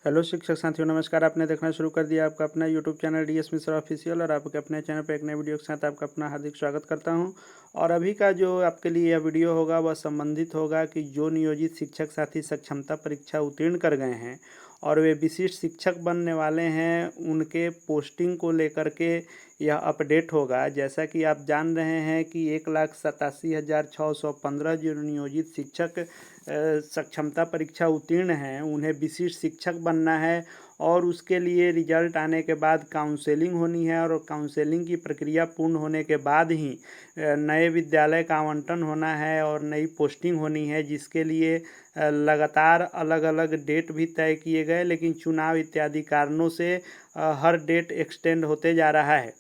Hello शिक्षक साथियों, नमस्कार। आपने देखना शुरू कर दिया आपका अपना YouTube channel DS Mishra official, और आपके अपने चैनल पर एक नए वीडियो के साथ आपका अपना हार्दिक स्वागत करता हूं। और अभी का जो आपके लिए यह वीडियो होगा वह संबंधित होगा कि जो नियोजित शिक्षक साथी सक्षमता परीक्षा उत्तीर्ण कर गए हैं और वे विशिष्ट शिक्षक बनने वाले हैं, उनके पोस्टिंग को लेकर के यह अपडेट होगा। जैसा कि आप जान रहे हैं कि 1,87,615 जो नियोजित शिक्षक सक्षमता परीक्षा उत्तीर्ण हैं, उन्हें विशिष्ट शिक्षक बनना है और उसके लिए रिजल्ट आने के बाद काउंसलिंग होनी है, और काउंसलिंग की प्रक्रिया पूर्ण होने के बाद ही नए विद्यालय का आवंटन होना है और नई पोस्टिंग होनी है, जिसके लिए लगातार अलग अलग डेट भी तय किए गए, लेकिन चुनाव इत्यादि कारणों से हर डेट एक्सटेंड होते जा रहा है।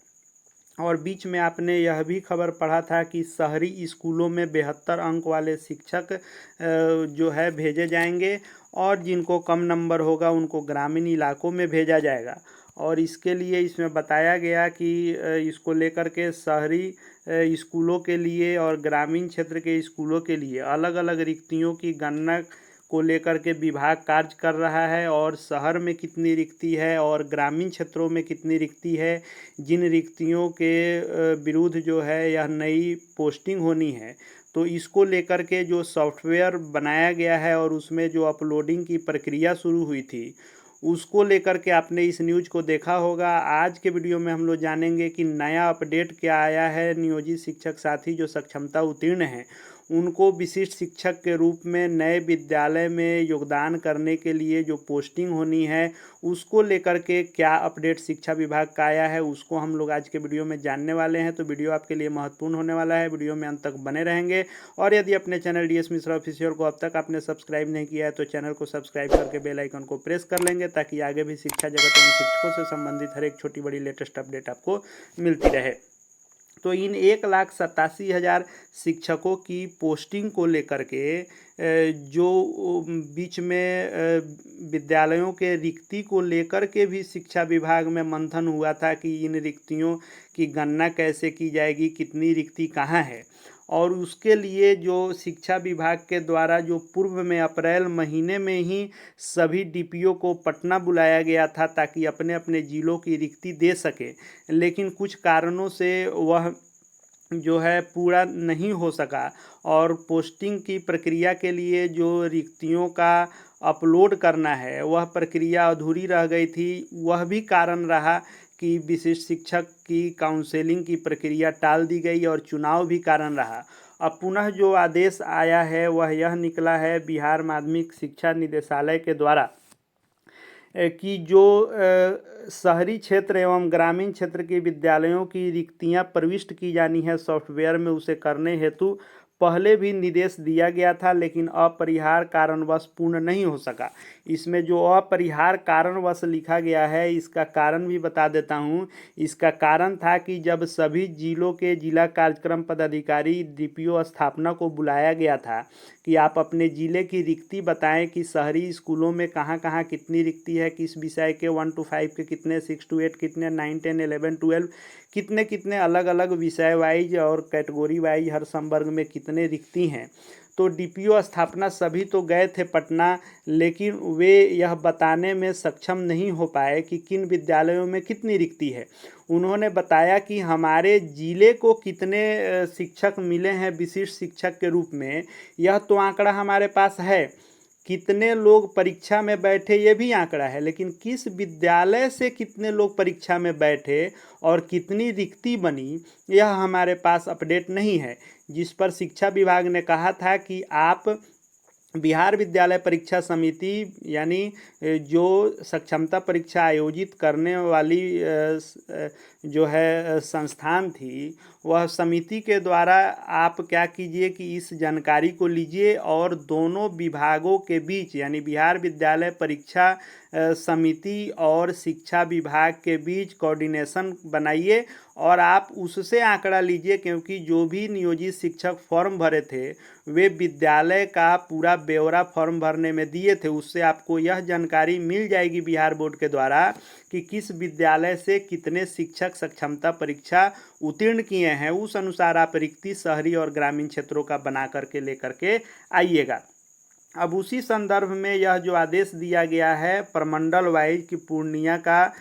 और बीच में आपने यह भी खबर पढ़ा था कि शहरी स्कूलों में 72 अंक वाले शिक्षक जो है भेजे जाएंगे, और जिनको कम नंबर होगा उनको ग्रामीण इलाकों में भेजा जाएगा। और इसके लिए इसमें बताया गया कि इसको लेकर के शहरी स्कूलों के लिए और ग्रामीण क्षेत्र के स्कूलों के लिए अलग अलग रिक्तियों की गणना को लेकर के विभाग कार्य कर रहा है, और शहर में कितनी रिक्ति है और ग्रामीण क्षेत्रों में कितनी रिक्ति है, जिन रिक्तियों के विरुद्ध जो है यह नई पोस्टिंग होनी है, तो इसको लेकर के जो सॉफ्टवेयर बनाया गया है और उसमें जो अपलोडिंग की प्रक्रिया शुरू हुई थी, उसको लेकर के आपने इस न्यूज़ को देखा होगा। आज के वीडियो में हम लोग जानेंगे कि नया अपडेट क्या आया है। नियोजित शिक्षक साथी जो सक्षमता उत्तीर्ण हैं, उनको विशिष्ट शिक्षक के रूप में नए विद्यालय में योगदान करने के लिए जो पोस्टिंग होनी है, उसको लेकर के क्या अपडेट शिक्षा विभाग का आया है, उसको हम लोग आज के वीडियो में जानने वाले हैं। तो वीडियो आपके लिए महत्वपूर्ण होने वाला है, वीडियो में अंत तक बने रहेंगे। और यदि अपने चैनल डीएस मिश्रा ऑफिशियल को अब तक आपने सब्सक्राइब नहीं किया है तो चैनल को सब्सक्राइब करके बेल आइकन को प्रेस कर लेंगे, ताकि आगे भी शिक्षा जगत एवं शिक्षकों से संबंधित हर एक छोटी बड़ी लेटेस्ट अपडेट आपको मिलती रहे। तो इन 1,87,000 शिक्षकों की पोस्टिंग को लेकर के जो बीच में विद्यालयों के रिक्ति को लेकर के भी शिक्षा विभाग में मंथन हुआ था कि इन रिक्तियों की गणना कैसे की जाएगी, कितनी रिक्ति कहाँ है। और उसके लिए जो शिक्षा विभाग के द्वारा जो पूर्व में अप्रैल महीने में ही सभी डीपीओ को पटना बुलाया गया था, ताकि अपने अपने जिलों की रिक्ति दे सके, लेकिन कुछ कारणों से वह जो है पूरा नहीं हो सका, और पोस्टिंग की प्रक्रिया के लिए जो रिक्तियों का अपलोड करना है वह प्रक्रिया अधूरी रह गई थी। वह भी कारण रहा कि विशिष्ट शिक्षक की काउंसलिंग की प्रक्रिया टाल दी गई, और चुनाव भी कारण रहा। अब पुनः जो आदेश आया है वह यह निकला है बिहार माध्यमिक शिक्षा निदेशालय के द्वारा कि जो शहरी क्षेत्र एवं ग्रामीण क्षेत्र के विद्यालयों की रिक्तियां प्रविष्ट की जानी है सॉफ्टवेयर में, उसे करने हेतु पहले भी निर्देश दिया गया था, लेकिन अपरिहार्य कारणवश पूर्ण नहीं हो सका। इसमें जो अपरिहार्य कारणवश लिखा गया है, इसका कारण भी बता देता हूँ। इसका कारण था कि जब सभी जिलों के जिला कार्यक्रम पदाधिकारी डीपीओ स्थापना को बुलाया गया था कि आप अपने ज़िले की रिक्ति बताएं कि शहरी स्कूलों में कहाँ कहाँ कितनी रिक्ति है, किस विषय के 1 to 5 के कितने, 6 to 8 कितने, 9, 10, 11, 12 कितने कितने अलग अलग विषय वाइज और कैटेगरी वाइज हर संवर्ग में कितने रिक्ति हैं। तो डीपीओ स्थापना सभी तो गए थे पटना, लेकिन वे यह बताने में सक्षम नहीं हो पाए कि किन विद्यालयों में कितनी रिक्ति है। उन्होंने बताया कि हमारे ज़िले को कितने शिक्षक मिले हैं विशिष्ट शिक्षक के रूप में, यह तो आंकड़ा हमारे पास है। कितने लोग परीक्षा में बैठे ये भी आंकड़ा है, लेकिन किस विद्यालय से कितने लोग परीक्षा में बैठे और कितनी रिक्ति बनी, यह हमारे पास अपडेट नहीं है। जिस पर शिक्षा विभाग ने कहा था कि आप बिहार विद्यालय परीक्षा समिति यानी जो सक्षमता परीक्षा आयोजित करने वाली जो है संस्थान थी, वह समिति के द्वारा आप क्या कीजिए कि इस जानकारी को लीजिए और दोनों विभागों के बीच यानी बिहार विद्यालय परीक्षा समिति और शिक्षा विभाग के बीच कोऑर्डिनेशन बनाइए, और आप उससे आंकड़ा लीजिए, क्योंकि जो भी नियोजित शिक्षक फॉर्म भरे थे वे विद्यालय का पूरा ब्यौरा फॉर्म भरने में दिए थे। उससे आपको यह जानकारी मिल जाएगी बिहार बोर्ड के द्वारा कि किस विद्यालय से कितने शिक्षक सक्षमता परीक्षा उत्तीर्ण किए हैं। उस अनुसार आप रिक्ति शहरी और ग्रामीण क्षेत्रों का बना करके लेकर के आइएगा। अब उसी संदर्भ में यह जो आदेश दिया गया है प्रमंडल वाइज कि पूर्णिया का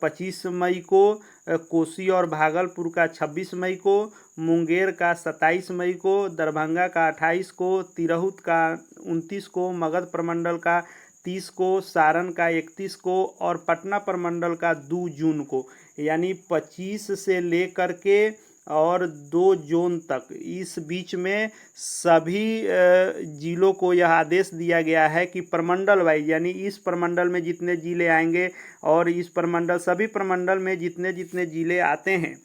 25 मई को, कोसी और भागलपुर का 26 मई को, मुंगेर का 27 मई को, दरभंगा का 28 को, तिरहुत का 29 को, मगध प्रमंडल का 30 को, सारण का 31 को और पटना प्रमंडल का 2 जून को, यानी 25 से लेकर के और 2 जून तक इस बीच में सभी जिलों को यह आदेश दिया गया है कि प्रमंडल वाइज, यानी इस प्रमंडल में जितने जिले आएंगे और इस प्रमंडल सभी प्रमंडल में जितने जितने जिले आते हैं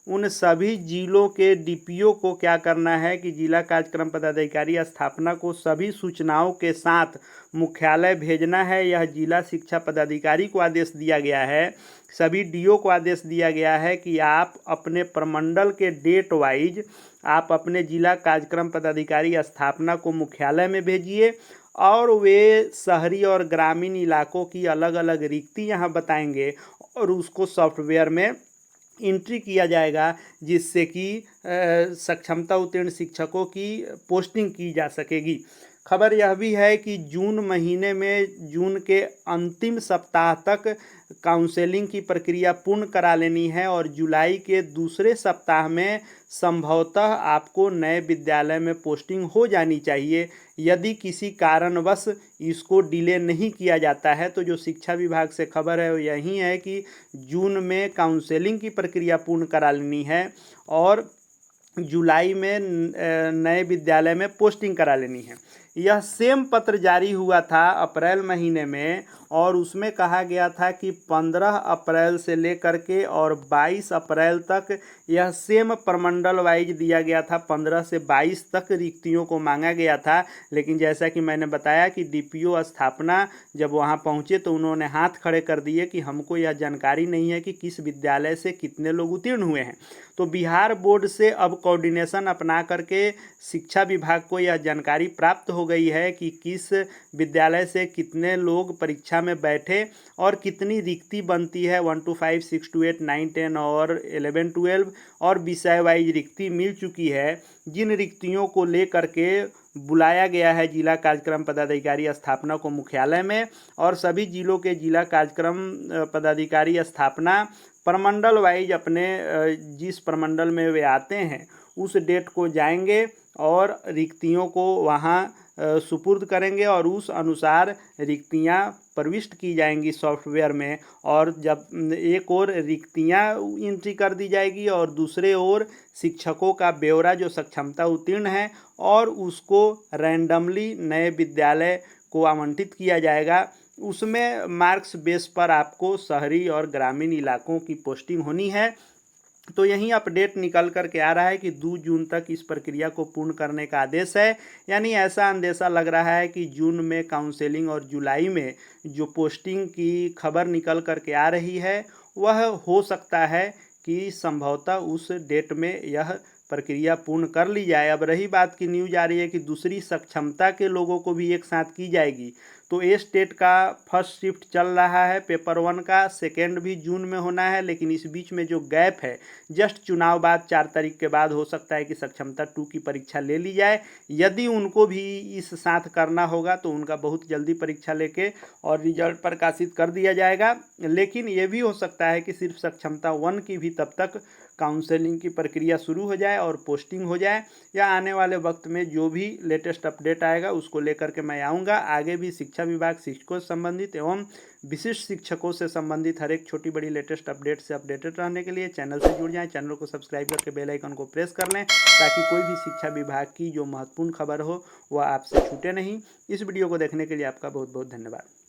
उन सभी जिलों के डीपीओ को क्या करना है कि जिला कार्यक्रम पदाधिकारी स्थापना को सभी सूचनाओं के साथ मुख्यालय भेजना है। यह जिला शिक्षा पदाधिकारी को आदेश दिया गया है, सभी डीओ को आदेश दिया गया है कि आप अपने प्रमंडल के डेट वाइज आप अपने जिला कार्यक्रम पदाधिकारी स्थापना को मुख्यालय में भेजिए और वे शहरी और ग्रामीण इलाकों की अलग अलग रिक्ति यहाँ बताएंगे और उसको सॉफ्टवेयर में एंट्री किया जाएगा, जिससे कि सक्षमता उत्तीर्ण शिक्षकों की पोस्टिंग की जा सकेगी। खबर यह भी है कि जून महीने में जून के अंतिम सप्ताह तक काउंसलिंग की प्रक्रिया पूर्ण करा लेनी है और जुलाई के दूसरे सप्ताह में संभवतः आपको नए विद्यालय में पोस्टिंग हो जानी चाहिए। यदि किसी कारणवश इसको डिले नहीं किया जाता है तो जो शिक्षा विभाग से खबर है वो यही है कि जून में काउंसलिंग की प्रक्रिया पूर्ण करा लेनी है और जुलाई में नए विद्यालय में पोस्टिंग करा लेनी है। यह सेम पत्र जारी हुआ था अप्रैल महीने में और उसमें कहा गया था कि 15 अप्रैल से लेकर के और 22 अप्रैल तक यह सेम प्रमंडल वाइज दिया गया था। 15 से 22 तक रिक्तियों को मांगा गया था, लेकिन जैसा कि मैंने बताया कि डीपीओ स्थापना जब वहां पहुंचे तो उन्होंने हाथ खड़े कर दिए कि हमको यह जानकारी नहीं है कि किस विद्यालय से कितने लोग उत्तीर्ण हुए हैं। तो बिहार बोर्ड से अब कोऑर्डिनेशन अपना करके शिक्षा विभाग को यह जानकारी प्राप्त हो गई है कि किस विद्यालय से कितने लोग परीक्षा में बैठे और कितनी रिक्ति बनती है। 1 to 5, 6 to 8, 9, 10 और 11, 12 और विषय वाइज रिक्ति मिल चुकी है। जिन रिक्तियों को लेकर के बुलाया गया है जिला कार्यक्रम पदाधिकारी स्थापना को मुख्यालय में और सभी जिलों के जिला कार्यक्रम पदाधिकारी स्थापना प्रमंडल वाइज अपने जिस प्रमंडल में वे आते हैं उस डेट को जाएंगे और रिक्तियों को वहां सुपुर्द करेंगे और उस अनुसार रिक्तियां प्रविष्ट की जाएंगी सॉफ्टवेयर में। और जब एक ओर रिक्तियां एंट्री कर दी जाएगी और दूसरे ओर शिक्षकों का ब्यौरा जो सक्षमता उत्तीर्ण है और उसको रैंडमली नए विद्यालय को आवंटित किया जाएगा। उसमें मार्क्स बेस पर आपको शहरी और ग्रामीण इलाकों की पोस्टिंग होनी है। तो यही अपडेट निकल कर के आ रहा है कि 2 जून तक इस प्रक्रिया को पूर्ण करने का आदेश है। यानी ऐसा अंदेशा लग रहा है कि जून में काउंसलिंग और जुलाई में जो पोस्टिंग की खबर निकल कर के आ रही है वह हो सकता है कि संभवतः उस डेट में यह प्रक्रिया पूर्ण कर ली जाए। अब रही बात की न्यूज आ रही है कि दूसरी सक्षमता के लोगों को भी एक साथ की जाएगी। तो ए स्टेट का फर्स्ट शिफ्ट चल रहा है, पेपर 1 का, सेकेंड भी जून में होना है, लेकिन इस बीच में जो गैप है जस्ट चुनाव बाद 4 तारीख के बाद हो सकता है कि सक्षमता 2 की परीक्षा ले ली जाए। यदि उनको भी इस साथ करना होगा तो उनका बहुत जल्दी परीक्षा लेके और रिजल्ट प्रकाशित कर दिया जाएगा। लेकिन ये भी हो सकता है कि सिर्फ सक्षमता 1 की भी तब तक काउंसलिंग की प्रक्रिया शुरू हो जाए और पोस्टिंग हो जाए। या आने वाले वक्त में जो भी लेटेस्ट अपडेट आएगा उसको लेकर के मैं आऊँगा। आगे भी शिक्षा विभाग शिक्षकों से संबंधित एवं विशिष्ट शिक्षकों से संबंधित हर एक छोटी बड़ी लेटेस्ट अपडेट से अपडेटेड रहने के लिए चैनल से जुड़ जाएं। चैनल को सब्सक्राइब करके बेल आइकन को प्रेस कर लें ताकि कोई भी शिक्षा विभाग की जो महत्वपूर्ण खबर हो वह आपसे छूटे नहीं। इस वीडियो को देखने के लिए आपका बहुत बहुत धन्यवाद।